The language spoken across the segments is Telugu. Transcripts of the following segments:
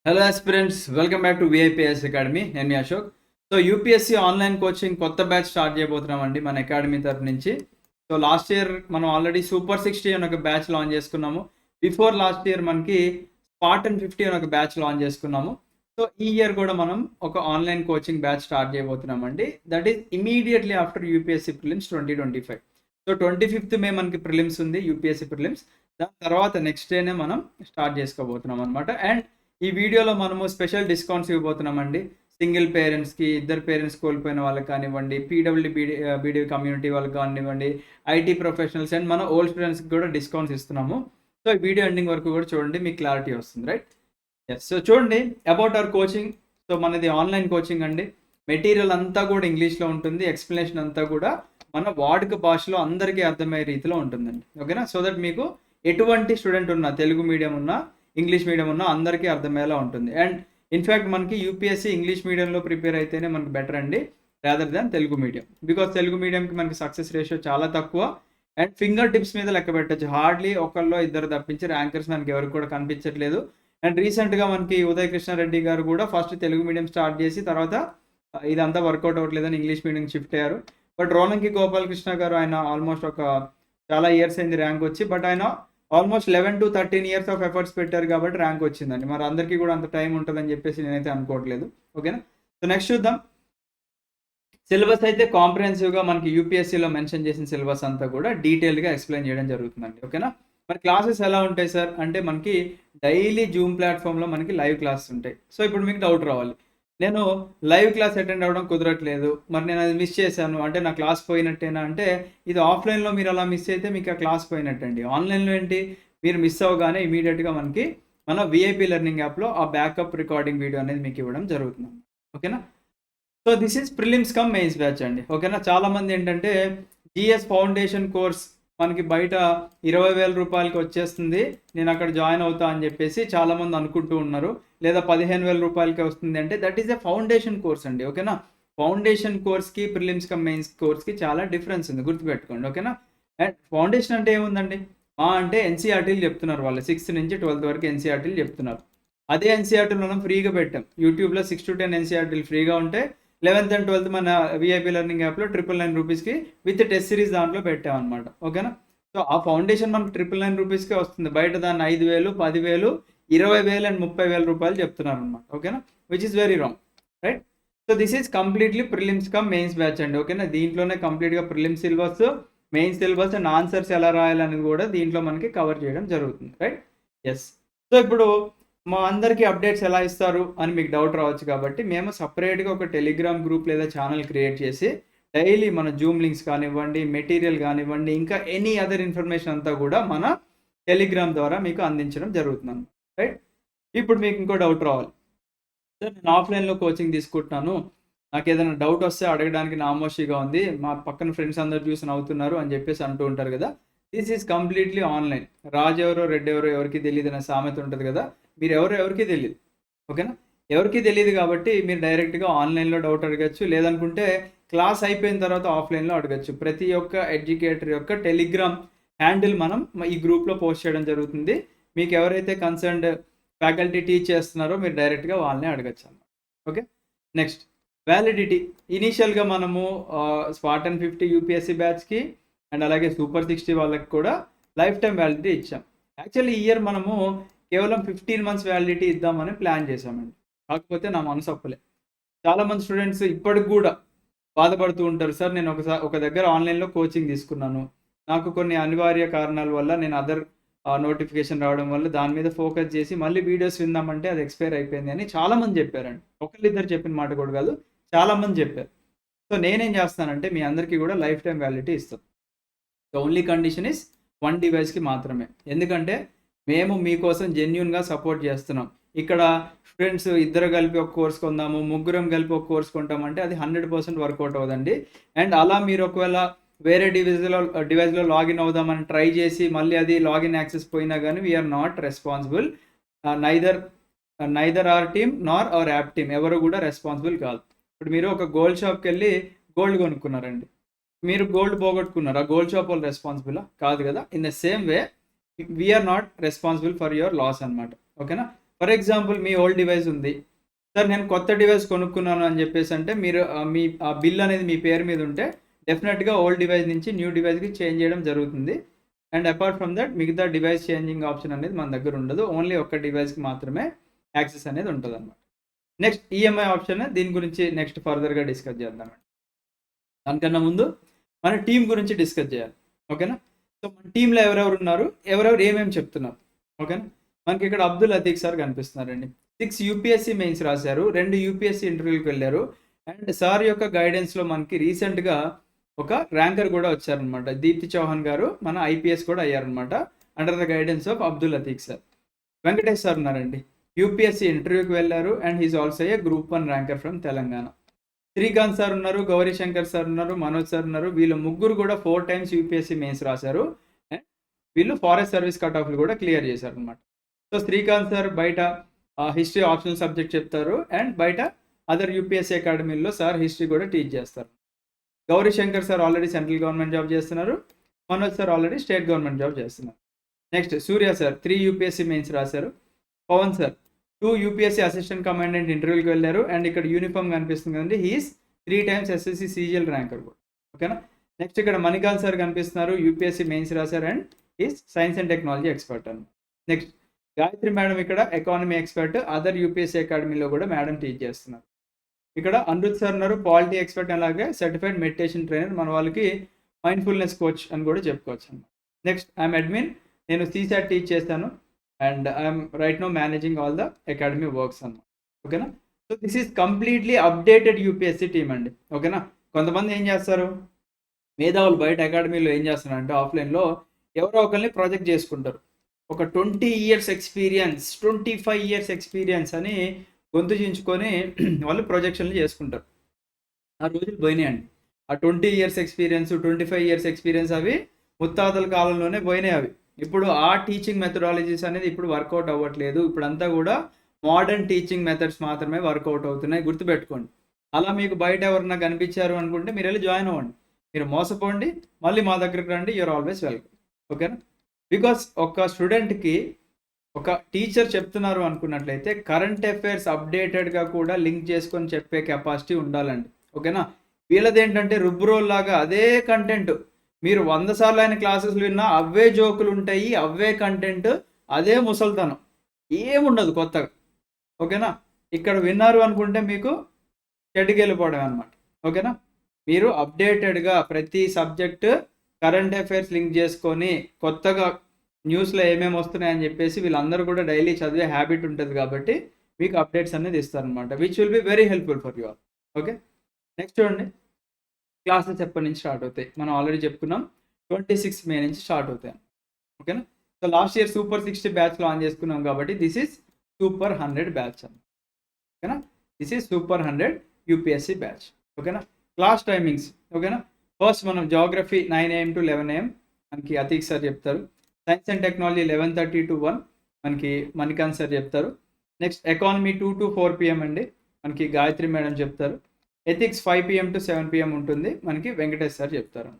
Hello aspirants, welcome back to VIPS academy. నేను మీ Ashok. So UPSC online coaching కొత్త బ్యాచ్ స్టార్ట్ చేయబోతున్నామండి మన అకాడమీ తరఫు నుంచి. సో లాస్ట్ ఇయర్ మనం ఆల్రెడీ సూపర్ 60 అని ఒక బ్యాచ్ లాంచ్ చేసుకున్నాము. బిఫోర్ లాస్ట్ ఇయర్ మనకి స్పార్టన్ 50 అని ఒక బ్యాచ్ లాంచ్ చేసుకున్నాము. సో ఈ ఇయర్ కూడా మనం ఒక ఆన్లైన్ కోచింగ్ బ్యాచ్ స్టార్ట్ చేయబోతున్నామండి. That is immediately after UPSC prelims 2025. So 25th May మనకి ప్రిలిమ్స్ ఉంది, యూపీఎస్సీ ప్రిలిమ్స్. దాని తర్వాత నెక్స్ట్ డేనే మనం స్టార్ట్ చేసుకోబోతున్నాం అనమాట. అండ్ ఈ వీడియోలో మనము స్పెషల్ డిస్కౌంట్స్ ఇవ్వబోతున్నామండి. సింగిల్ పేరెంట్స్కి, ఇద్దరు పేరెంట్స్ కోల్పోయిన వాళ్ళకి కానివ్వండి, బీడీ కమ్యూనిటీ వాళ్ళకి కానివ్వండి, ఐటీ ప్రొఫెషనల్స్ అండ్ మన ఓల్డ్ స్టూడెంట్స్కి కూడా డిస్కౌంట్స్ ఇస్తున్నాము. సో ఈ వీడియో ఎండింగ్ వరకు కూడా చూడండి, మీకు క్లారిటీ వస్తుంది, రైట్? ఎస్. సో చూడండి, అబౌట్ అవర్ కోచింగ్. సో మనది ఆన్లైన్ కోచింగ్ అండి. మెటీరియల్ అంతా కూడా ఇంగ్లీష్లో ఉంటుంది. ఎక్స్ప్లెనేషన్ అంతా కూడా మన వాడుక భాషలో అందరికీ అర్థమయ్యే రీతిలో ఉంటుందండి. ఓకేనా? సో దట్ మీకు ఎటువంటి స్టూడెంట్ ఉన్నా, తెలుగు మీడియం ఉన్నా, ఇంగ్లీష్ మీడియం ఉన్న అందరికీ అర్థమయ్యేలా ఉంటుంది. అండ్ ఇన్ఫ్యాక్ట్ మనకి యూపీఎస్సీ ఇంగ్లీష్ మీడియంలో ప్రిపేర్ అయితేనే మనకి బెటర్ అండి, rather than Telugu medium. Because Telugu మీడియంకి మనకి సక్సెస్ రేషియో చాలా తక్కువ. అండ్ ఫింగర్ టిప్స్ మీద లెక్క పెట్టచ్చు. హార్డ్లీ ఒకళ్ళు ఇద్దరు తప్పించి ర్యాంకర్స్ మనకి ఎవరికి కూడా కనిపించట్లేదు. అండ్ రీసెంట్గా మనకి ఉదయ్ కృష్ణారెడ్డి గారు కూడా ఫస్ట్ తెలుగు మీడియం స్టార్ట్ చేసి తర్వాత ఇదంతా వర్కౌట్ అవ్వట్లేదని ఇంగ్లీష్ మీడియం షిఫ్ట్ అయ్యారు. బట్ రోలంకి గోపాలకృష్ణ గారు, ఆయన ఆల్మోస్ట్ ఒక చాలా ఇయర్స్ అయింది ర్యాంక్ వచ్చి, బట్ ఆయన almost 11 to 13 years of efforts పెట్టారు కాబట్టి ర్యాంక్ వచ్చిందండి. మరి అందరికీ కూడా అంత టైం ఉంటుందని చెప్పేసి నేనైతే అనుకోవట్లేదు. ఓకేనా? సో నెక్స్ట్ చూద్దాం. సిలబస్ అయితే కాంప్రహెన్సివ్గా మనకి యూపీఎస్సీలో మెన్షన్ చేసిన సిలబస్ అంతా కూడా డీటెయిల్గా ఎక్స్ప్లెయిన్ చేయడం జరుగుతుందండి. ఓకేనా? మరి క్లాసెస్ ఎలా ఉంటాయి సార్ అంటే, మనకి డైలీ జూమ్ ప్లాట్ఫామ్లో మనకి లైవ్ క్లాసెస్ ఉంటాయి. సో ఇప్పుడు మీకు డౌట్ రావాలి, నేను లైవ్ క్లాస్ అటెండ్ అవ్వడం కుదరట్లేదు, మరి నేను అది మిస్ చేశాను అంటే నా క్లాస్ పోయినట్టేనా అంటే, ఇది ఆఫ్లైన్లో మీరు అలా మిస్ అయితే మీకు ఆ క్లాస్ పోయినట్టండి. ఆన్లైన్లో ఏంటి, మీరు మిస్ అవ్వగానే ఇమీడియట్గా మనకి మన విఐపి లెర్నింగ్ యాప్లో ఆ బ్యాకప్ రికార్డింగ్ వీడియో అనేది మీకు ఇవ్వడం జరుగుతుంది. ఓకేనా? So this is prelims come mains batch అండి. ఓకేనా? చాలామంది ఏంటంటే జిఎస్ ఫౌండేషన్ కోర్స్ మనకి బయట 20,000 రూపాయలకి వచ్చేస్తుంది, నేను అక్కడ జాయిన్ అవుతా అని చెప్పేసి చాలామంది అనుకుంటూ ఉన్నారు. లేదా 15,000 రూపాయలకి వస్తుంది అంటే, that is a foundation course అండి. ఓకేనా? ఫౌండేషన్ కోర్స్కి ప్రిలిమ్స్ కమ్ మెయిన్స్ కోర్స్కి చాలా డిఫరెన్స్ ఉంది, గుర్తుపెట్టుకోండి. ఓకేనా? అండ్ ఫౌండేషన్ అంటే ఏముందండి, అంటే ఎన్సీఆర్టీలు చెప్తున్నారు వాళ్ళు, 6th నుంచి 12th వరకు ఎన్సీఆర్టీలు చెప్తున్నారు. అదే ఎన్సీఆర్టీలు మనం ఫ్రీగా పెట్టాం. యూట్యూబ్లో 6 to 10 ఎన్సీఆర్టీలు ఫ్రీగా ఉంటే 11th and 12th మన విఐపి లెర్నింగ్ యాప్లో 999 రూపీస్కి విత్ టెస్ట్ సిరీస్ దాంట్లో పెట్టామన్నమాట. ఓకేనా? సో ఆ ఫౌండేషన్ మనకు 999 రూపీస్కే వస్తుంది. బయట దాన్ని 5,000, 10,000, 20,000 అండ్ 30,000 రూపాయలు చెప్తున్నారు అనమాట. ఓకేనా? Which is very wrong, right? So this is completely prelims come mains batch అండి. ఓకేనా? దీంట్లోనే కంప్లీట్గా prelims syllabus, main syllabus and answers ఎలా రాయాలనేది కూడా దీంట్లో మనకి కవర్ చేయడం జరుగుతుంది, రైట్? ఎస్. సో ఇప్పుడు మా అందరికీ అప్డేట్స్ ఎలా ఇస్తారు అని మీకు డౌట్ రావచ్చు కాబట్టి, మేము సపరేట్గా ఒక టెలిగ్రామ్ గ్రూప్ లేదా ఛానల్ క్రియేట్ చేసి డైలీ మన జూమ్ లింక్స్ కానివ్వండి, మెటీరియల్ కానివ్వండి, ఇంకా ఎనీ అదర్ ఇన్ఫర్మేషన్ అంతా కూడా మన టెలిగ్రామ్ ద్వారా మీకు అందించడం జరుగుతుంది, రైట్? ఇప్పుడు మీకు ఇంకో డౌట్ రావాలి, సార్ నేను ఆఫ్లైన్లో కోచింగ్ తీసుకుంటున్నాను, నాకు ఏదైనా డౌట్ వస్తే అడగడానికి నామోషిగా ఉంది, మా పక్కన ఫ్రెండ్స్ అందరు చూసి నవ్వుతున్నారు అని చెప్పేసి అంటూ ఉంటారు కదా. This is completely online. Raju ఎవరో రెడ్డి ఎవరో ఎవరికి తెలియదు అనే సామెత ఉంటుంది కదా, మీరు ఎవరికి తెలియదు. ఓకేనా? ఎవరికి తెలియదు కాబట్టి మీరు డైరెక్ట్గా ఆన్లైన్లో డౌట్ అడగచ్చు, లేదనుకుంటే క్లాస్ అయిపోయిన తర్వాత ఆఫ్లైన్లో అడగచ్చు. ప్రతి ఒక్క ఎడ్యుకేటర్ యొక్క టెలిగ్రామ్ హ్యాండిల్ మనం ఈ గ్రూప్లో పోస్ట్ చేయడం జరుగుతుంది. మీకు ఎవరైతే కన్సర్న్డ్ ఫ్యాకల్టీ టీచ్ చేస్తున్నారో మీరు డైరెక్ట్గా వాళ్ళనే అడగచ్చు అన్నమాట. ఓకే? Next validity. ఇనీషియల్గా మనము స్పార్టన్ 50 యూపీఎస్సీ బ్యాచ్కి అండ్ అలాగే సూపర్ 60 వాళ్ళకి కూడా లైఫ్ టైం వ్యాలిడిటీ ఇచ్చాం. యాక్చువల్లీ ఈ ఇయర్ మనము కేవలం 15 months వ్యాలిడిటీ ఇద్దామని ప్లాన్ చేశామండి. కాకపోతే నా మనసు ఒప్పలే. చాలామంది స్టూడెంట్స్ ఇప్పటికి కూడా బాధపడుతూ ఉంటారు, సార్ నేను ఒక దగ్గర ఆన్లైన్లో కోచింగ్ తీసుకున్నాను, నాకు కొన్ని అనివార్య కారణాల వల్ల నేను అదర్ నోటిఫికేషన్ రావడం వల్ల దాని మీద ఫోకస్ చేసి మళ్ళీ వీడియోస్ విందామంటే అది ఎక్స్పైర్ అయిపోయింది అని చాలామంది చెప్పారండి. ఒకళ్ళిద్దరు చెప్పిన మాట కూడా కాదు, చాలామంది చెప్పారు. సో నేనేం చేస్తానంటే మీ అందరికీ కూడా లైఫ్ టైం వ్యాలిడిటీ ఇస్తాను. ద ఓన్లీ కండిషన్ ఇస్ 1 deviceకి మాత్రమే. ఎందుకంటే మేము మీకోసం జెన్యూన్గా సపోర్ట్ చేస్తున్నాం. ఇక్కడ స్టూడెంట్స్ ఇద్దరు కలిపి ఒక కోర్స్ కొందాము, ముగ్గురం కలిపి ఒక కోర్స్ కొంటామంటే అది 100% వర్కౌట్ అవ్వదండి. అండ్ అలా మీరు ఒకవేళ వేరే డివైస్లో లాగిన్ అవుదామని ట్రై చేసి మళ్ళీ అది లాగిన్ యాక్సెస్ పోయినా కానీ we're not responsible. Neither our team nor our app team, ఎవరు కూడా రెస్పాన్సిబుల్ కాదు. ఇప్పుడు మీరు ఒక గోల్డ్ షాప్కి వెళ్ళి గోల్డ్ కొనుక్కున్నారండి, మీరు గోల్డ్ పోగొట్టుకున్నారు, ఆ గోల్డ్ షాప్ వాళ్ళు రెస్పాన్సిబులా? కాదు కదా. In the same way we're not responsible for your loss అనమాట. ఓకేనా? ఫర్ ఎగ్జాంపుల్ మీ ఓల్డ్ డివైస్ ఉంది. సార్ నేను కొత్త డివైస్ కొనుక్కున్నాను అని చెప్పేసి అంటే మీరు మీ ఆ బిల్ అనేది మీ పేరు మీద ఉంటే డెఫినెట్‌గా ఓల్డ్ డివైస్ నుంచి న్యూ డివైస్‌కి చేంజ్ చేయడం జరుగుతుంది. అండ్ అపార్ట్ ఫ్రమ్ దట్ మిగతా డివైస్ చేంజింగ్ ఆప్షన్ అనేది మన దగ్గర ఉండదు. ఓన్లీ ఒక్క డివైస్‌కి మాత్రమే యాక్సెస్ అనేది ఉంటదన్నమాట. నెక్స్ట్ ఈఎంఐ ఆప్షన్ దీని గురించి నెక్స్ట్ ఫర్దర్‌గా డిస్కస్ చేద్దామండి. దానికన్నా ముందు మన టీమ్ గురించి డిస్కస్ చేయాలి. ఓకేనా? సో మన టీమ్‌లో ఎవరెవరు ఉన్నారు? ఎవరెవరు ఏమేమి చెప్తున్నారు? ఓకేనా? మనకి ఇక్కడ అబ్దుల్ అతీక్ సార్ కనిపిస్తున్నారండి. 6 యూపీఎస్సీ మెయిన్స్ రాశారు. 2 యూపీఎస్సీ ఇంటర్వ్యూకి వెళ్ళారు. అండ్ సార్ యొక్క గైడెన్స్‌లో మనకి రీసెంట్‌గా ఒక ర్యాంకర్ కూడా వచ్చారనమాట. దీప్తి చౌహాన్ గారు మన ఐపీఎస్ కూడా అయ్యారనమాట. Under the guidance of Abdul Atheeq sir. Venkatesh sir ఉన్నారండి. యూపీఎస్సీ ఇంటర్వ్యూకి వెళ్ళారు and he's also a group 1 ranker from Telangana. Srikanth sir ఉన్నారు, గౌరీ శంకర్ సార్ ఉన్నారు, మనోజ్ సార్ ఉన్నారు. వీళ్ళు ముగ్గురు కూడా 4 టైమ్స్ యూపీఎస్సీ మెయిన్స్ రాశారు. అండ్ వీళ్ళు ఫారెస్ట్ సర్వీస్ కట్ ఆఫ్లు కూడా క్లియర్ చేశారనమాట. సో శ్రీకాంత్ సార్ బయట హిస్టరీ ఆప్షనల్ సబ్జెక్ట్ చెప్తారు అండ్ బయట అదర్ యూపీఎస్సీ అకాడమీల్లో సార్ హిస్టరీ కూడా టీచ్ చేస్తారు. Gauri Shankar sir already central government job చేస్తున్నారు. Manoj sir already state government job చేస్తున్నారు. Next Surya sir 3 UPSC mains రాశారు. Pawan sir 2 UPSC assistant commandant ఇంటర్వ్యూకి వెళ్ళారు అండ్ ఇక్కడ యూనిఫామ్ కనిపిస్తుంది కదండి. He's 3 times SSC CGL ranker కూడా. ఓకేనా? నెక్స్ట్ ఇక్కడ మణికాంత్ సార్ కనిపిస్తున్నారు. యూపీఎస్సీ మెయిన్స్ రాశారు and is science and technology expert అన్నమాట. నెక్స్ట్ గాయత్రి మేడం ఇక్కడ ఎకానమీ ఎక్స్పర్ట్. అదర్ యూపీఎస్సీ అకాడమీలో కూడా మేడం టీచ్ చేస్తున్నారు. ఇక్కడ అనిరుద్ సార్ ఉన్నారు, పాలిటీ ఎక్స్పర్ట్, అలాగే సర్టిఫైడ్ మెడిటేషన్ ట్రైనర్. మన వాళ్ళకి మైండ్ఫుల్నెస్ కోచ్ అని కూడా చెప్పుకోవచ్చు అన్నమాట. నెక్స్ట్ ఐఎమ్ అడ్మిన్, నేను సీసాట్ టీచ్ చేస్తాను and I'm right now managing all the academy works అన్నమాట. ఓకేనా? So this is completely updated UPSC team అండి. ఓకేనా? కొంతమంది ఏం చేస్తారు, మేధావులు బయట అకాడమీలో ఏం చేస్తారంటే ఆఫ్లైన్లో ఎవరో ఒకరిని ప్రాజెక్ట్ చేసుకుంటారు. ఒక 20 years ఎక్స్పీరియన్స్, 25 years ఎక్స్పీరియన్స్ అని గొంతు చించుకొని వాళ్ళు ప్రొజెక్షన్లు చేసుకుంటారు. ఆ రోజులు పోయినాయండి. ఆ 20 years ఎక్స్పీరియన్స్, 25 years ఎక్స్పీరియన్స్ అవి ముత్తాతల కాలంలోనే పోయినాయి అవి. ఇప్పుడు ఆ టీచింగ్ మెథడాలజీస్ అనేది ఇప్పుడు వర్కౌట్ అవ్వట్లేదు. ఇప్పుడంతా కూడా మోడర్న్ టీచింగ్ మెథడ్స్ మాత్రమే వర్కౌట్ అవుతున్నాయి. గుర్తుపెట్టుకోండి. అలా మీకు బయట ఎవరన్నా కనిపించారు అనుకుంటే మీరు వెళ్ళి జాయిన్ అవ్వండి. మీరు మోసపోండి, మళ్ళీ మా దగ్గరికి రండి. You're always welcome. ఓకేనా? బికాస్ ఒక స్టూడెంట్కి ఒక టీచర్ చెప్తున్నారు అనుకున్నట్లయితే కరెంట్ అఫైర్స్ అప్డేటెడ్గా కూడా లింక్ చేసుకొని చెప్పే కెపాసిటీ ఉండాలండి. ఓకేనా? వీళ్ళది ఏంటంటే రుబ్రోల్లాగా అదే కంటెంట్ మీరు 100 సార్లు అయిన క్లాసెస్లు విన్నా అవే జోకులు ఉంటాయి, అవే కంటెంట్, అదే ముసల్తనం, ఏముండదు కొత్తగా. ఓకేనా? ఇక్కడ విన్నారు అనుకుంటే మీకు చెడ్డుకి వెళ్ళిపోవడం అనమాట. ఓకేనా? మీరు అప్డేటెడ్గా ప్రతి సబ్జెక్ట్ కరెంట్ అఫైర్స్ లింక్ చేసుకొని కొత్తగా న్యూస్లో ఏమేమి వస్తున్నాయని చెప్పేసి వీళ్ళందరూ కూడా డైలీ చదివే హ్యాబిట్ ఉంటుంది కాబట్టి మీకు అప్డేట్స్ అనేది ఇస్తారనమాట. Which will be very helpful for you all. Okay? Next చూడండి, క్లాసెస్ ఎప్పటి నుంచి స్టార్ట్ అవుతాయి. మనం ఆల్రెడీ చెప్పుకున్నాం 26 May నుంచి స్టార్ట్ అవుతాయి. ఓకేనా? So last year super 60 batch launch చేసుకున్నాం కాబట్టి దిస్ ఈజ్ సూపర్ 100 బ్యాచ్ అన్న. ఓకేనా? This is super 100 UPSC batch. ఓకేనా? Class timings. ఓకేనా? ఫస్ట్ మనం జాగ్రఫీ 9 AM to 11 AM మనకి అతీక్ సార్ చెప్తారు. సైన్స్ అండ్ టెక్నాలజీ 11:30 to 1 మనకి మణికాంత్ సార్ చెప్తారు. నెక్స్ట్ ఎకానమీ 2 to 4 PM అండి, మనకి గాయత్రి మేడం చెప్తారు. ఎథిక్స్ 5 PM to 7 PM ఉంటుంది, మనకి వెంకటేష్ సార్ చెప్తారు.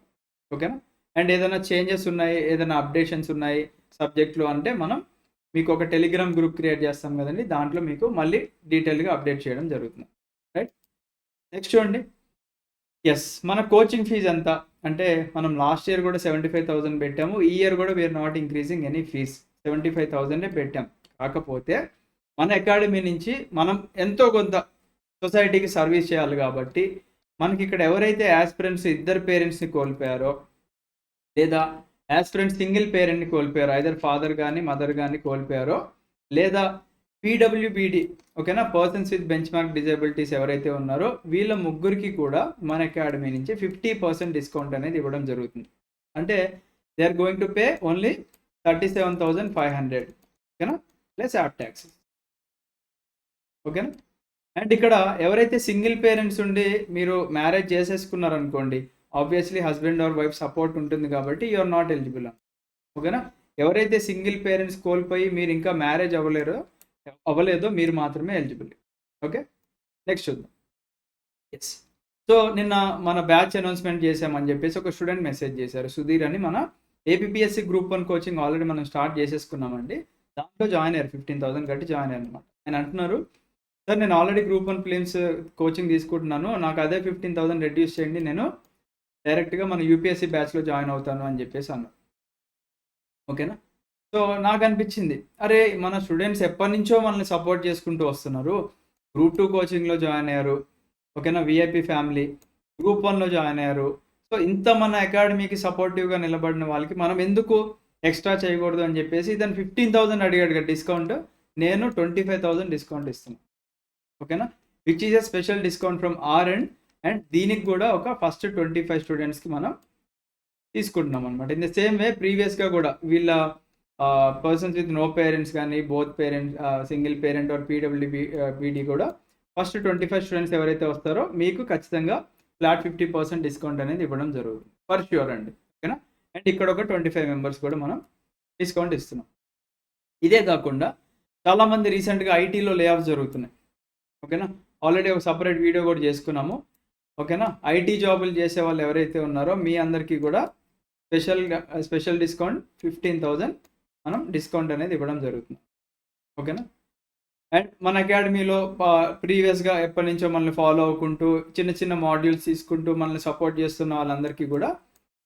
ఓకేనా? అండ్ ఏదైనా చేంజెస్ ఉన్నాయి, ఏదైనా అప్డేషన్స్ ఉన్నాయి సబ్జెక్ట్లో అంటే మనం మీకు ఒక టెలిగ్రామ్ గ్రూప్ క్రియేట్ చేస్తాం కదండి, దాంట్లో మీకు మళ్ళీ డీటెయిల్గా అప్డేట్ చేయడం జరుగుతుంది. రైట్? నెక్స్ట్ చూడండి, ఎస్ మన కోచింగ్ ఫీజ్ ఎంత అంటే మనం లాస్ట్ ఇయర్ కూడా 75,000 పెట్టాము. ఈ ఇయర్ కూడా we're not increasing any fees, 75,000 పెట్టాం. కాకపోతే మన అకాడమీ నుంచి మనం ఎంతో కొంత సొసైటీకి సర్వీస్ చేయాలి కాబట్టి మనకి ఇక్కడ ఎవరైతే యాస్పిరెంట్స్ ఇద్దరు పేరెంట్స్ని కోల్పోయారో లేదా యాస్పిరెంట్స్ సింగిల్ పేరెంట్ని కోల్పోయారో, ఐదర్ ఫాదర్ కానీ మదర్ కానీ కోల్పోయారో, లేదా పీడబ్ల్యూబీడి ఓకేనా persons with bench mark disabilities ఎవరైతే ఉన్నారో వీళ్ళ ముగ్గురికి కూడా మన అకాడమీ నుంచి 50% డిస్కౌంట్ అనేది ఇవ్వడం జరుగుతుంది. అంటే they are going to pay only 37,500 ఓకేనా, ప్లస్ యాప్ ట్యాక్స్. ఓకేనా? అండ్ ఇక్కడ ఎవరైతే సింగిల్ పేరెంట్స్ ఉండి మీరు మ్యారేజ్ చేసేసుకున్నారనుకోండి, obviously husband or wife support ఉంటుంది కాబట్టి యు ఆర్ నాట్ ఎలిజిబుల్. ఓకేనా? ఎవరైతే సింగిల్ పేరెంట్స్ కోల్పోయి మీరు ఇంకా మ్యారేజ్ అవ్వలేదో మీరు మాత్రమే ఎలిజిబుల్. ఓకే, నెక్స్ట్ చూద్దాం. ఎస్, సో నిన్న మన బ్యాచ్ అనౌన్స్మెంట్ చేసామని చెప్పేసి ఒక స్టూడెంట్ మెసేజ్ చేశారు, సుధీర్ అని. మన ఏపీఎస్సీ గ్రూప్ 1 కోచింగ్ ఆల్రెడీ మనం స్టార్ట్ చేసేసుకున్నామండి. దాంట్లో జాయిన్ అయ్యారు. 15,000 కట్టి జాయిన్ అయ్యారు అనమాట. ఆయన అంటున్నారు, సార్ నేను ఆల్రెడీ గ్రూప్ 1 ప్రిలిమ్స్ కోచింగ్ తీసుకుంటున్నాను. నాకు అదే 15,000 రెడ్యూస్ చేయండి. నేను డైరెక్ట్‌గా మన యూపీఎస్సీ బ్యాచ్‌లో జాయిన్ అవుతాను అని చెప్పేసి అన్నారు. ఓకేనా. సో నాకనిపించింది, అరే మన స్టూడెంట్స్ ఎప్పటినుంచో మనల్ని సపోర్ట్ చేసుకుంటూ వస్తున్నారు. గ్రూప్ 2 కోచింగ్‌లో జాయిన్ అయ్యారు. ఓకేనా. VIP family. గ్రూప్ 1లో జాయిన్ అయ్యారు. సో ఇంత మన అకాడమీకి సపోర్టివ్‌గా నిలబడిన వాళ్ళకి మనం ఎందుకు ఎక్స్ట్రా చేయకూడదు అని చెప్పేసి ఇతను 15,000 అడిగాడు డిస్కౌంట్. నేను 25,000 డిస్కౌంట్ ఇస్తున్నా. ఓకేనా. Which is a special discount from our end. And దీనికి కూడా ఒక ఫస్ట్ 25 స్టూడెంట్స్‌కి మనం తీసుకుంటున్నాం అనమాట. ఇన్ ద సేమ్ వే ప్రీవియస్‌గా కూడా వీళ్ళ పర్సన్స్ విత్ నో పేరెంట్స్ కానీ, both parents, single parent or PWBD కూడా ఫస్ట్ 25 స్టూడెంట్స్ ఎవరైతే వస్తారో మీకు ఖచ్చితంగా ఫ్లాట్ 50% డిస్కౌంట్ అనేది ఇవ్వడం జరుగుతుంది. ఫర్ ష్యూర్ అండి. ఓకేనా. అండ్ ఇక్కడ ఒక 25 మెంబర్స్ కూడా మనం డిస్కౌంట్ ఇస్తున్నాం. ఇదే కాకుండా చాలామంది రీసెంట్‌గా ఐటీలో లే ఆఫ్స్ జరుగుతున్నాయి. ఓకేనా. ఆల్రెడీ ఒక సెపరేట్ వీడియో కూడా చేసుకున్నాము. ఓకేనా. ఐటీ జాబులు చేసే వాళ్ళు ఎవరైతే ఉన్నారో మీ అందరికీ కూడా స్పెషల్ డిస్కౌంట్ 15,000 మనం డిస్కౌంట్ అనేది ఇవ్వడం జరుగుతుంది. ఓకేనా. అండ్ మన అకాడమీలో ప్రీవియస్‌గా ఎప్పటి నుంచో మనల్ని ఫాలో అవ్వుకుంటూ చిన్న చిన్న మాడ్యూల్స్ తీసుకుంటూ మనల్ని సపోర్ట్ చేస్తున్న వాళ్ళందరికీ కూడా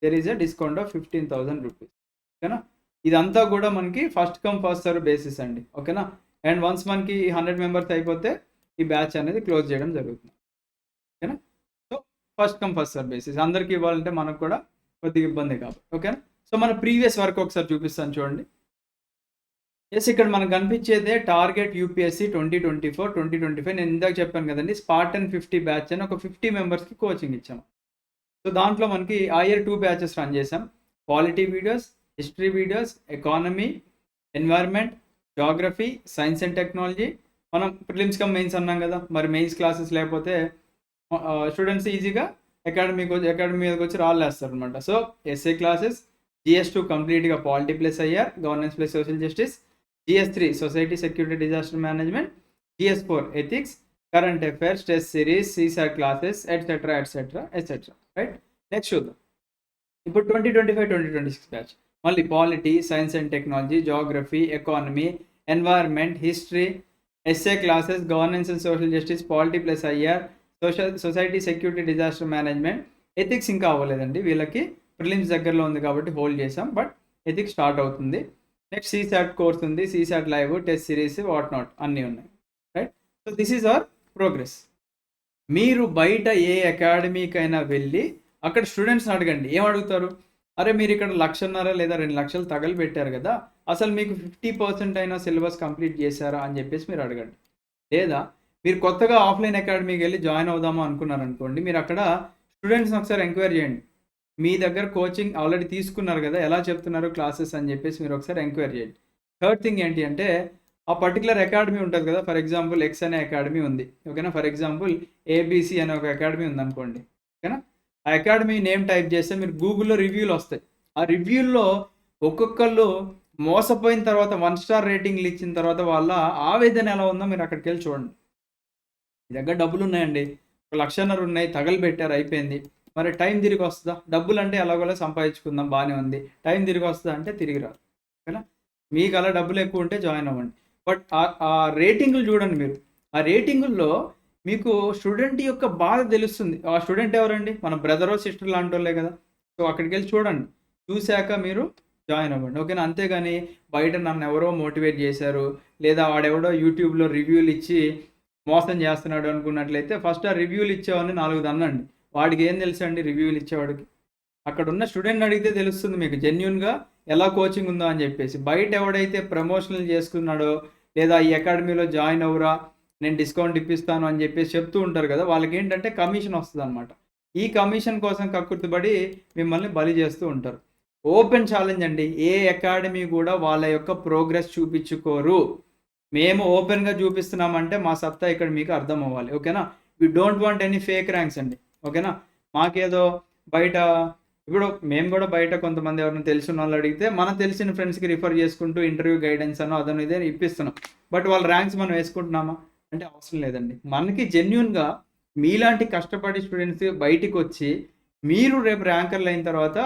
there is a discount of 15,000 rupees. ఓకేనా. ఇదంతా కూడా మనకి first come first serve basis అండి. ఓకేనా. అండ్ వన్స్ మనకి 100 మెంబర్స్ అయిపోతే ఈ బ్యాచ్ అనేది క్లోజ్ చేయడం జరుగుతుంది. ఓకేనా. So first come first serve basis. అందరికీ ఇవ్వాలంటే మనకు కూడా కొద్దిగా ఇబ్బంది కాబట్టి. ఓకేనా. సో మన ప్రీవియస్ వర్క్ ఒకసారి చూపిస్తాను చూడండి. ఎస్, ఇక్కడ మనకు కనిపించేదే టార్గెట్ యూపీఎస్సీ 2024, 2025. నేను ఇందాక చెప్పాను కదండి, స్పార్టన్ 50 బ్యాచ్ అని ఒక 50 మెంబర్స్కి కోచింగ్ ఇచ్చాము. సో దాంట్లో మనకి ఆ ఇయర్ 2 బ్యాచెస్ రన్ చేసాం. Polity videos, history videos, economy, environment, geography, science and technology. మనం ప్రిలిమ్స్ కమ్ మెయిన్స్ అన్నాం కదా, మరి మెయిన్స్ క్లాసెస్ లేకపోతే స్టూడెంట్స్ ఈజీగా అకాడమీ మీదకి వచ్చి రాళ్ళేస్తారు అనమాట. సో ఎస్ఏ క్లాసెస్, GS2 కంప్లీట్గా polity plus IR, governance plus social justice, GS3 society security disaster management, GS4 ethics, current affairs, test series, CSAT classes, etcetera etcetera etcetera. Right. Next చూద్దాం. ఇప్పుడు 2025, 2026 బ్యాచ్ మళ్ళీ polity, science and technology, geography, economy, environment, history, SA classes, governance and social justice, polity plus IR, society security disaster management. Ethics ఇంకా అవ్వలేదండి, వీళ్ళకి ప్రిలిమ్స్ దగ్గరలో ఉంది కాబట్టి హోల్డ్ చేసాం, బట్ ఎథిక్స్ స్టార్ట్ అవుతుంది. నెక్స్ట్ CSAT కోర్స్ ఉంది, CSAT live, test series, what not అన్నీ ఉన్నాయి. Right. So this is our progress. మీరు బయట ఏ అకాడమీకైనా వెళ్ళి అక్కడ స్టూడెంట్స్ని అడగండి, ఏం అడుగుతారు? అరే మీరు ఇక్కడ 1,50,000 లేదా 2,00,000 తగలబెట్టారు కదా, అసలు మీకు 50% అయినా సిలబస్ కంప్లీట్ చేశారా అని చెప్పేసి మీరు అడగండి. లేదా మీరు కొత్తగా ఆఫ్లైన్ అకాడమీకి వెళ్ళి జాయిన్ అవుదామా అనుకున్నారనుకోండి, మీరు అక్కడ స్టూడెంట్స్ని ఒకసారి ఎంక్వైరీ చేయండి. మీ దగ్గర కోచింగ్ ఆల్రెడీ తీసుకున్నారు కదా, ఎలా చెప్తున్నారు క్లాసెస్ అని చెప్పేసి మీరు ఒకసారి ఎంక్వైరీ చేయండి. థర్డ్ థింగ్ ఏంటి అంటే, ఆ పర్టికులర్ అకాడమీ ఉంటుంది కదా, ఫర్ ఎగ్జాంపుల్ ఎక్స్ అనే అకాడమీ ఉంది. ఓకేనా. ఫర్ ఎగ్జాంపుల్ ABC అనే ఒక అకాడమీ ఉందనుకోండి. ఓకేనా. ఆ అకాడమీ నేమ్ టైప్ చేస్తే మీరు గూగుల్లో రివ్యూలు వస్తాయి. ఆ రివ్యూల్లో ఒక్కొక్కళ్ళు మోసపోయిన తర్వాత 1 స్టార్ రేటింగ్లు ఇచ్చిన తర్వాత వాళ్ళ ఆవేదన ఎలా ఉందో మీరు అక్కడికి వెళ్ళి చూడండి. మీ దగ్గర డబ్బులు ఉన్నాయండి, 1,50,000 ఉన్నాయి, తగలబెట్టారు, అయిపోయింది. మరి టైం తిరిగి వస్తుందా? డబ్బులు అంటే ఎలాగోలా సంపాదించుకుందాం, బాగానే ఉంది. టైం తిరిగి వస్తుందా అంటే తిరిగి రాదు. ఓకేనా. మీకు అలా డబ్బులు ఎక్కువ ఉంటే జాయిన్ అవ్వండి. బట్ ఆ రేటింగులు చూడండి మీరు. ఆ రేటింగుల్లో మీకు స్టూడెంట్ యొక్క బాధ తెలుస్తుంది. ఆ స్టూడెంట్ ఎవరండి? మన బ్రదరో సిస్టర్ లాంటి వాళ్ళే కదా. సో అక్కడికి వెళ్ళి చూడండి, చూశాక మీరు జాయిన్ అవ్వండి. ఓకేనా. అంతేగాని బయట నన్ను ఎవరో మోటివేట్ చేశారు, లేదా వాడెవడో యూట్యూబ్లో రివ్యూలు ఇచ్చి మోసం చేస్తున్నాడు అనుకున్నట్లయితే ఫస్ట్ ఆ రివ్యూలు ఇచ్చేవాడిని 4 దన్నండి. వాడికి ఏం తెలుసండి రివ్యూలు ఇచ్చేవాడికి? అక్కడ ఉన్న స్టూడెంట్ని అడిగితే తెలుస్తుంది మీకు జెన్యూన్గా ఎలా కోచింగ్ ఉందో అని చెప్పేసి. బయట ఎవడైతే ప్రమోషనల్ చేసుకున్నాడో, లేదా ఈ అకాడమీలో జాయిన్ అవ్వరా, నేను డిస్కౌంట్ ఇప్పిస్తాను అని చెప్పేసి చెప్తూ ఉంటారు కదా, వాళ్ళకి ఏంటంటే కమిషన్ వస్తుంది అనమాట. ఈ కమిషన్ కోసం కక్కుర్తిపడి మిమ్మల్ని బలి చేస్తూ ఉంటారు. ఓపెన్ ఛాలెంజ్ అండి, ఏ అకాడమీ కూడా వాళ్ళ యొక్క ప్రోగ్రెస్ చూపించుకోరు. మేము ఓపెన్గా చూపిస్తున్నామంటే మా సత్తా ఇక్కడ మీకు అర్థం అవ్వాలి. ఓకేనా. We don't want any fake ranks అండి. ఓకేనా. మాకేదో బయట ఇప్పుడు మేము కూడా బయట కొంతమంది ఎవరైనా తెలిసిన వాళ్ళు అడిగితే మనం తెలిసిన ఫ్రెండ్స్కి రిఫర్ చేసుకుంటూ ఇంటర్వ్యూ గైడెన్స్ అనో అదనో ఇదే ఇప్పిస్తున్నాం. బట్ వాళ్ళ ర్యాంక్స్ మనం వేసుకుంటున్నామా అంటే అవసరం లేదండి. మనకి జెన్యూన్గా మీలాంటి కష్టపడి స్టూడెంట్స్ బయటికి వచ్చి మీరు రేపు ర్యాంకర్లు అయిన తర్వాత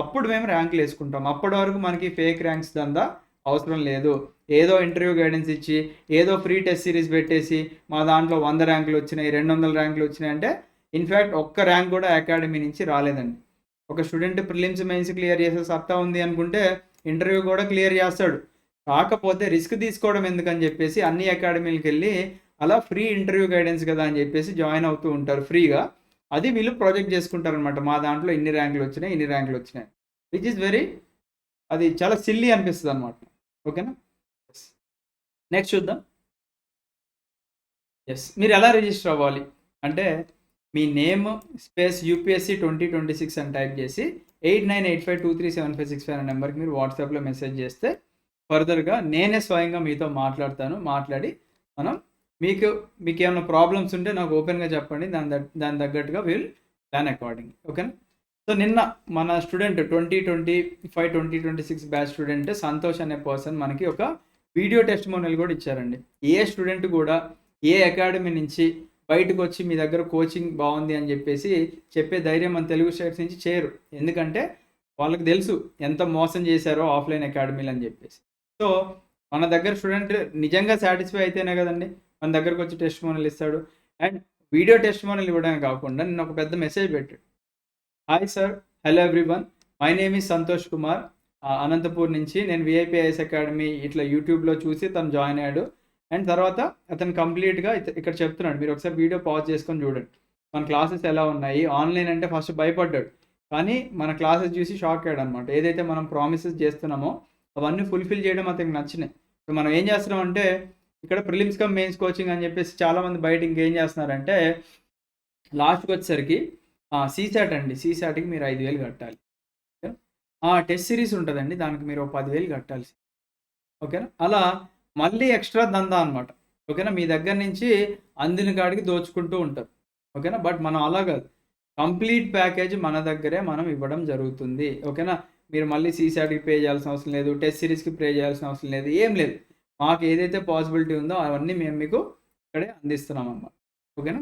అప్పుడు మేము ర్యాంకులు వేసుకుంటాం. అప్పటి వరకు మనకి ఫేక్ ర్యాంక్స్ దందా అవసరం లేదు. ఏదో ఇంటర్వ్యూ గైడెన్స్ ఇచ్చి, ఏదో ఫ్రీ టెస్ట్ సిరీస్ పెట్టేసి, మా దాంట్లో 100 ర్యాంకులు వచ్చినాయి, 200 ర్యాంకులు వచ్చినాయి అంటే, ఇన్‌ఫాక్ట్ ఒక్క ర్యాంక్ కూడా అకాడమీ నుంచి రాలేదండి. ఒక స్టూడెంట్ ప్రిలిమ్స్, మెయిన్స్ క్లియర్ చేసే సత్తా ఉంది అనుకుంటే, ఇంటర్వ్యూ కూడా క్లియర్ చేస్తాడు. కాకపోతే రిస్క్ తీసుకోవడం ఎందుకని చెప్పేసి అన్ని అకాడమీలకెళ్ళి అలా ఫ్రీ ఇంటర్వ్యూ గైడెన్స్ కదా అని చెప్పేసి జాయిన్ అవుతూ ఉంటారు ఫ్రీగా. అది వీళ్ళు ప్రొజెక్ట్ చేసుకుంటారనమాట. మా దాంట్లో ఇన్ని ర్యాంకులు వచ్చినాయి, ఇన్ని ర్యాంకులు వచ్చినాయి. విచ్ ఈస్ వెరీ, అది చాలా సిల్లీ అనిపిస్తదనమాట. ఓకేనా? నెక్స్ట్ చూద్దాం. మీరు ఎలా రిజిస్టర్ అవ్వాలి అంటే, మీ నేమ్ స్పేస్ యూపీఎస్సీ 2026 అని టైప్ చేసి 8985237565 అనే నెంబర్కి మీరు వాట్సాప్లో మెసేజ్ చేస్తే ఫర్దర్గా నేనే స్వయంగా మీతో మాట్లాడతాను. మాట్లాడి మనం మీకు ఏమైనా ప్రాబ్లమ్స్ ఉంటే నాకు ఓపెన్గా చెప్పండి. దాని తగ్గట్టుగా విల్ ప్లాన్ అకార్డింగ్. ఓకేనా? సో నిన్న మన స్టూడెంట్ 2025-2026 బ్యాచ్ స్టూడెంట్ సంతోష్ అనే పర్సన్ మనకి ఒక వీడియో టెస్టిమోనియల్ కూడా ఇచ్చారండి. ఏ స్టూడెంట్ కూడా ఏ అకాడమీ నుంచి బయటకు వచ్చి మీ దగ్గర కోచింగ్ బాగుంది అని చెప్పేసి చెప్పే ధైర్యం మన తెలుగు స్టేట్స్ నుంచి చేయరు. ఎందుకంటే వాళ్ళకి తెలుసు ఎంత మోసం చేశారో ఆఫ్లైన్ అకాడమీలు అని చెప్పేసి. సో మన దగ్గర స్టూడెంట్ నిజంగా సాటిస్ఫై అయితేనే కదండి మన దగ్గరకు వచ్చి టెస్టిమోనియల్ ఇస్తాడు. అండ్ వీడియో టెస్టిమోనియల్ ఇవ్వడమే కాకుండా నిన్న ఒక పెద్ద మెసేజ్ పెట్టాడు. Hi sir, hello everyone, my name is Santosh Kumar, Anantapur నుంచి. నేను విఐపిఐఎస్ అకాడమీ ఇట్లా యూట్యూబ్లో చూసి తను జాయిన్ అయ్యాడు. అండ్ తర్వాత అతను కంప్లీట్గా ఇక్కడ చెప్తున్నాడు. మీరు ఒకసారి వీడియో పాజ్ చేసుకొని చూడండి. మన క్లాసెస్ ఎలా ఉన్నాయి. ఆన్లైన్ అంటే ఫస్ట్ భయపడ్డాడు, కానీ మన క్లాసెస్ చూసి షాక్ అయ్యాడు అనమాట. ఏదైతే మనం ప్రామిసెస్ చేస్తున్నామో అవన్నీ ఫుల్ఫిల్ చేయడం అతనికి నచ్చినాయి. సో మనం ఏం చేస్తున్నాం అంటే, ఇక్కడ ప్రిలిమ్స్ కమ్ మెయిన్స్ కోచింగ్ అని చెప్పేసి చాలామంది బయట ఇంకేం చేస్తున్నారంటే, లాస్ట్కి వచ్చేసరికి సీసాట్ అండి, సీసాట్కి మీరు 5,000 కట్టాలి. టెస్ట్ సిరీస్ ఉంటుందండి, దానికి మీరు 10,000 కట్టాలి. ఓకేనా? అలా మళ్ళీ ఎక్స్ట్రా దందా అనమాట. ఓకేనా? మీ దగ్గర నుంచి అందిన కాడికి దోచుకుంటూ ఉంటారు. ఓకేనా? బట్ మనం అలా కాదు, కంప్లీట్ ప్యాకేజ్ మన దగ్గరే మనం ఇవ్వడం జరుగుతుంది. ఓకేనా? మీరు మళ్ళీ సీసాట్కి పే చేయాల్సిన అవసరం లేదు, టెస్ట్ సిరీస్కి పే చేయాల్సిన అవసరం లేదు, ఏం లేదు. మాకు ఏదైతే పాసిబిలిటీ ఉందో అవన్నీ మేము మీకు ఇక్కడే అందిస్తున్నాం అన్నమాట. ఓకేనా?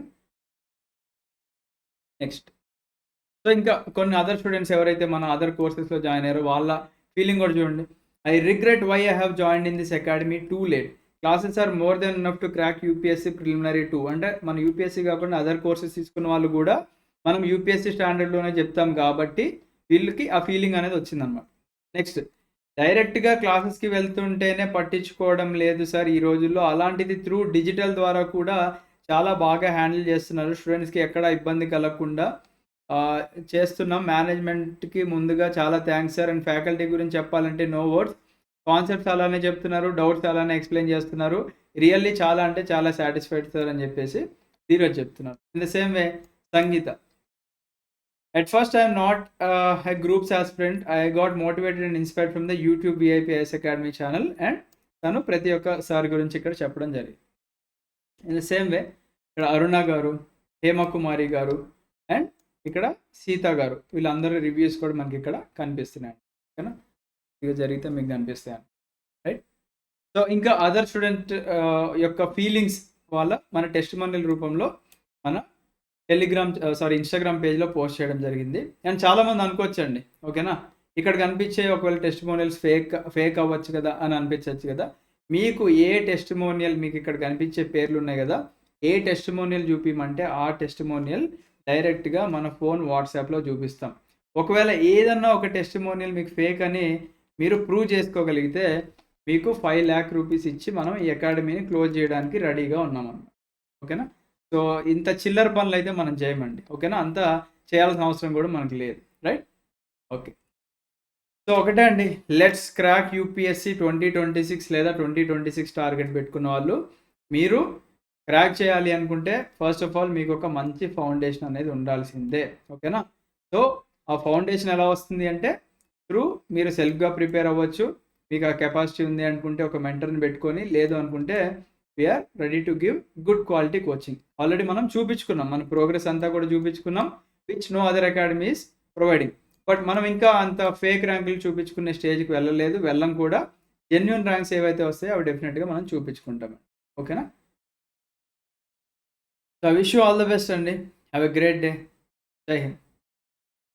నెక్స్ట్, సో ఇంకా కొన్ని అదర్ స్టూడెంట్స్ ఎవరైతే మన అదర్ కోర్సెస్లో జాయిన్ అయ్యారో వాళ్ళ ఫీలింగ్ కూడా చూడండి. I regret why I have joined in this academy too late. Classes are more than enough to crack UPSC preliminary 2. అంటే మన యూపీఎస్సీ కాకుండా అదర్ కోర్సెస్ తీసుకున్న వాళ్ళు కూడా మనం యూపీఎస్సీ స్టాండర్డ్లోనే చెప్తాం కాబట్టి వీళ్ళకి ఆ ఫీలింగ్ అనేది వచ్చిందనమాట. నెక్స్ట్, డైరెక్ట్గా క్లాసెస్కి వెళ్తుంటేనే పట్టించుకోవడం లేదు సార్ ఈ రోజుల్లో. అలాంటిది త్రూ డిజిటల్ ద్వారా కూడా చాలా బాగా హ్యాండిల్ చేస్తున్నారు. స్టూడెంట్స్కి ఎక్కడ ఇబ్బంది కలగకుండా చేస్తున్నాం. మేనేజ్మెంట్కి ముందుగా చాలా థ్యాంక్స్ సార్. అండ్ ఫ్యాకల్టీ గురించి చెప్పాలంటే నో వర్డ్స్. కాన్సెప్ట్స్ అలానే చెప్తున్నారు, డౌట్స్ అలానే ఎక్స్ప్లెయిన్ చేస్తున్నారు. రియల్లీ చాలా అంటే చాలా సాటిస్ఫైడ్ సార్ అని చెప్పేసి ధీరజ్ చెప్తున్నారు. In the same way Sangeetha, at first I am not a groups aspirant. I got motivated and inspired from the YouTube VIPIS Academy channel. And తను ప్రతి ఒక్క సార్ గురించి ఇక్కడ చెప్పడం జరిగింది. ఇన్ ద సేమ్ వే ఇక్కడ అరుణ గారు, హేమకుమారి గారు అండ్ ఇక్కడ సీత గారు, వీళ్ళందరూ రివ్యూస్ కూడా మనకి ఇక్కడ కనిపిస్తున్నాయి. ఓకేనా? ఇక జరిగితే మీకు కనిపిస్తాయి, రైట్? సో ఇంకా అదర్ స్టూడెంట్ యొక్క ఫీలింగ్స్ వాళ్ళ మన టెస్టిమోనియల్ రూపంలో మన ఇన్స్టాగ్రామ్ పేజ్లో పోస్ట్ చేయడం జరిగింది. అండ్ చాలామంది అనుకోవచ్చండి, ఓకేనా, ఇక్కడ కనిపించే ఒకవేళ టెస్టిమోనియల్స్ ఫేక్ అవ్వచ్చు కదా అని అనిపించవచ్చు కదా. మీకు ఏ టెస్టిమోనియల్, మీకు ఇక్కడ కనిపించే పేర్లు ఉన్నాయి కదా, ఏ టెస్టిమోనియల్ చూపించమంటే ఆ టెస్టిమోనియల్ డైరెక్ట్గా మన ఫోన్ వాట్సాప్లో చూపిస్తాం. ఒకవేళ ఏదన్నా ఒక టెస్టిమోనియల్ మీకు ఫేక్ అని మీరు ప్రూవ్ చేసుకోగలిగితే మీకు 5 lakh రూపీస్ ఇచ్చి మనం ఈ అకాడమీని క్లోజ్ చేయడానికి రెడీగా ఉన్నామన్నమాట. ఓకేనా? సో ఇంత చిల్లర పనులు అయితే మనం చేయమండి. ఓకేనా? అంత చేయాల్సిన అవసరం కూడా మనకు లేదు, రైట్? ఓకే, సో ఒకటే అండి, లెట్స్ క్రాక్ యూపీఎస్సీ 2026 లేదా 2026 టార్గెట్ పెట్టుకున్న వాళ్ళు మీరు క్రాక్ చేయాలి అనుకుంటే ఫస్ట్ ఆఫ్ ఆల్ మీకు ఒక మంచి ఫౌండేషన్ అనేది ఉండాల్సిందే. ఓకేనా? సో ఆ ఫౌండేషన్ ఎలా వస్తుంది అంటే త్రూ మీరు సెల్ఫ్గా ప్రిపేర్ అవ్వచ్చు. మీకు ఆ కెపాసిటీ ఉంది అనుకుంటే ఒక మెంటర్ని పెట్టుకొని, లేదు అనుకుంటే we are ready to give good quality coaching. Already మనం చూపించుకున్నాం, మన ప్రోగ్రెస్ అంతా కూడా చూపించుకున్నాం, which no other academy is providing. But మనం ఇంకా అంత ఫేక్ ర్యాంకులు చూపించుకునే స్టేజ్కి వెళ్ళలేదు, వెళ్ళం కూడా. జెన్యున్ ర్యాంక్స్ ఏవైతే వస్తాయో అవి డెఫినెట్గా మనం చూపించుకుంటాం. ఓకేనా? So I wish you all the best అండి. Have a great day. Jai Hind.